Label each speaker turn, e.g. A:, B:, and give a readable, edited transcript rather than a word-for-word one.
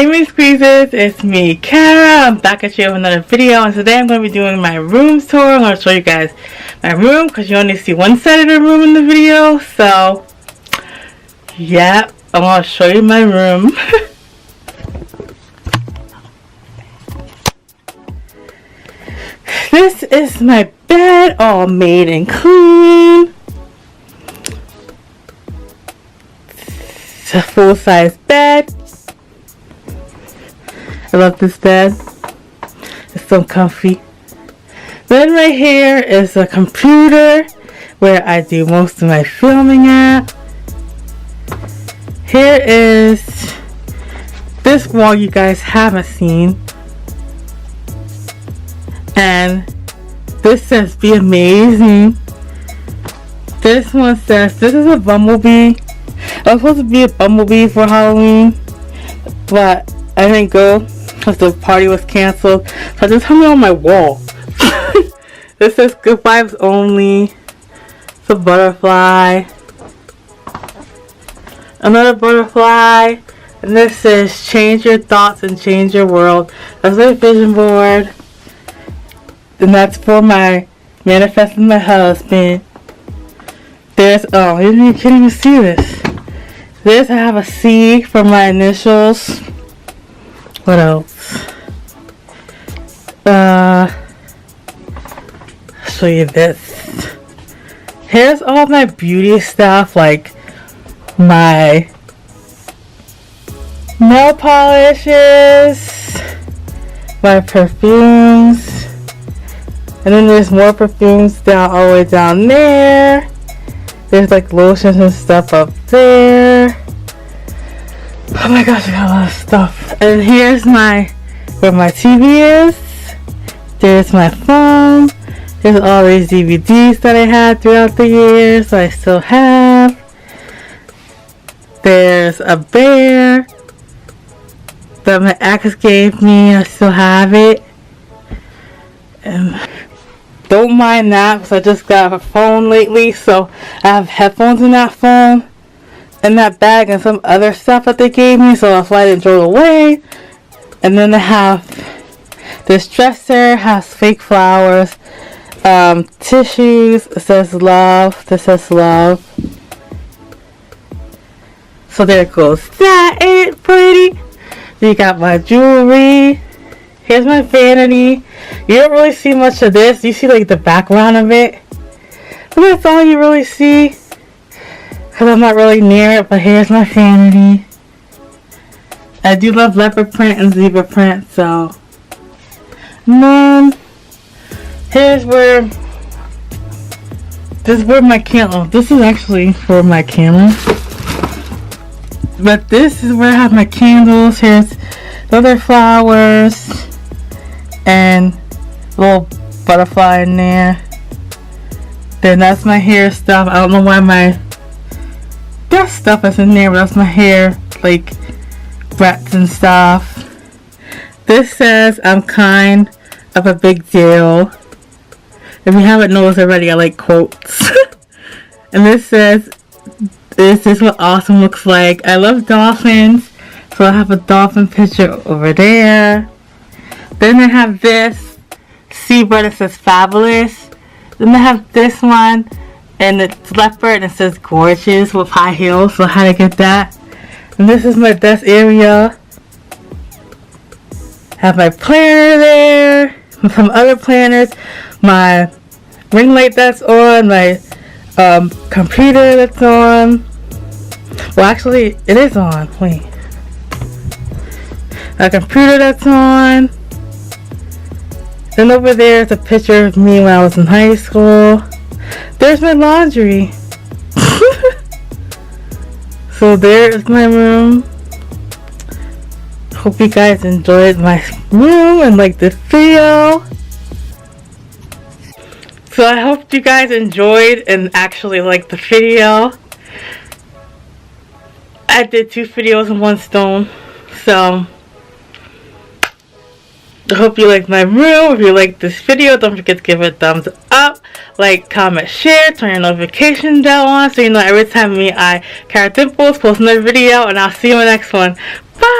A: Hey my squeezes, it's me, Cara. I'm back at you with another video, and today I'm going to be doing my room tour. I'm going to show you guys my room because you only see one side of the room in the video. So, yeah, I'm going to show you my room. This is my bed, all made and clean. It's a full-size bed. I love this bed. It's so comfy. Then right here is a computer where I do most of my filming at. Here is this wall you guys haven't seen. And this says be amazing. This one says this is a bumblebee. I was supposed to be a bumblebee for Halloween, but I didn't go because the party was canceled. So I just hung it on my wall. This says good vibes only. It's a butterfly. Another butterfly. And this says change your thoughts and change your world. That's my vision board. And that's for my manifesting my husband. There's, oh, you can't even see this. This, I have a C for my initials. What else? Show you this. Here's all my beauty stuff, like my nail polishes, my perfumes, and then there's more perfumes down all the way down there. There's like lotions and stuff up there. Oh my gosh, I got a lot of stuff. And here's where my TV is. There's my phone. There's all these DVDs that I had throughout the years that I still have. There's a bear that my ex gave me. I still have it. And don't mind that because I just got a phone lately, so I have headphones in that phone, in that bag, and some other stuff that they gave me, so that's why I didn't throw it away. And then I have this dresser, has fake flowers, tissues. It says love. This says love. So there it goes. That ain't pretty. You got my jewelry. Here's my vanity. You don't really see much of this. You see like the background of it. But that's all you really see. Because I'm not really near it. But here's my vanity. I do love leopard print and zebra print. So. And then. Here's where. This is where my candle. This is actually for my candle. But this is where I have my candles. Here's the other flowers. And a little butterfly in there. Then that's my hair stuff. I don't know why my best stuff is in there, but that's my hair, like braids and stuff. This says I'm kind of a big deal. If you haven't noticed already, I like quotes. And this says this is what awesome looks like. I love dolphins, so I have a dolphin picture over there. Then I have this seabird that says fabulous. Then I have this one, and it's leopard, and it says gorgeous with high heels, so how to get that. And this is my desk area. I have my planner there, and some other planners, my ring light that's on, my computer that's on. Well, actually, it is on. Wait. A computer that's on. Then over there is a picture of me when I was in high school. There's my laundry. So there is my room. Hope you guys enjoyed my room and liked this video. So I hope you guys enjoyed and actually liked the video. I did 2 videos in one stone. So I hope you liked my room. If you liked this video, don't forget to give it a thumbs up, like, comment, share, turn your notification bell on so you know every time Cara Dimples post another video, and I'll see you in the next one. Bye!